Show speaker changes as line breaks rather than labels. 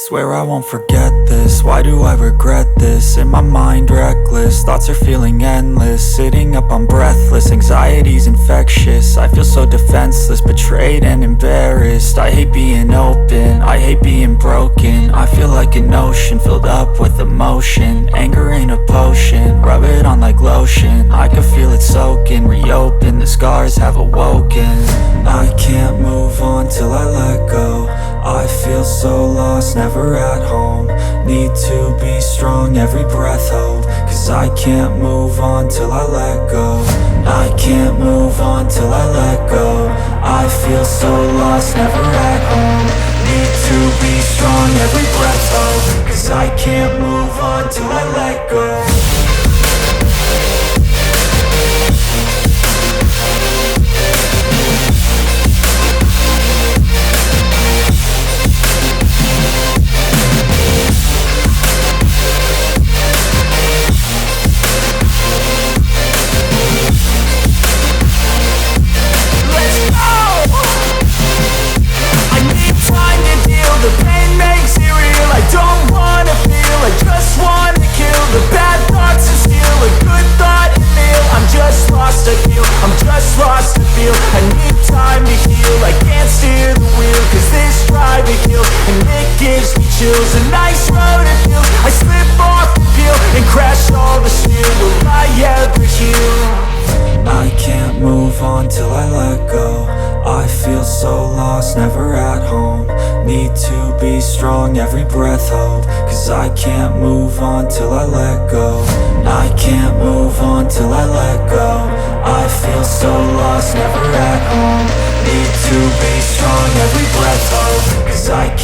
Swear I won't forget this, why do I regret this? In my mind reckless, thoughts are feeling endless. Sitting up, I'm breathless, anxiety's infectious. I feel so defenseless, betrayed and embarrassed. I hate being open, I hate being broken. I feel like an ocean filled up with emotion. Anger ain't a potion, rub it on like lotion. I can feel it soaking, reopen, the scars have awoken. I can't move on till I let go. I feel so lost, never at home. Need to be strong, every breath hope. Cause I can't move on till I let go. I can't move on till I let go. I feel so lost, never at home. Need to be strong, every breath hope. Cause I can't move on till I let go. A nice road to feel. I slip off the peel and crash all the steel. Will I ever heal? I can't move on till I let go. I feel so lost, never at home. Need to be strong, every breath hope. Cause I can't move on till I let go. I can't move on till I let go. I feel so lost, never at home. Need to be strong, every breath hope. Cause I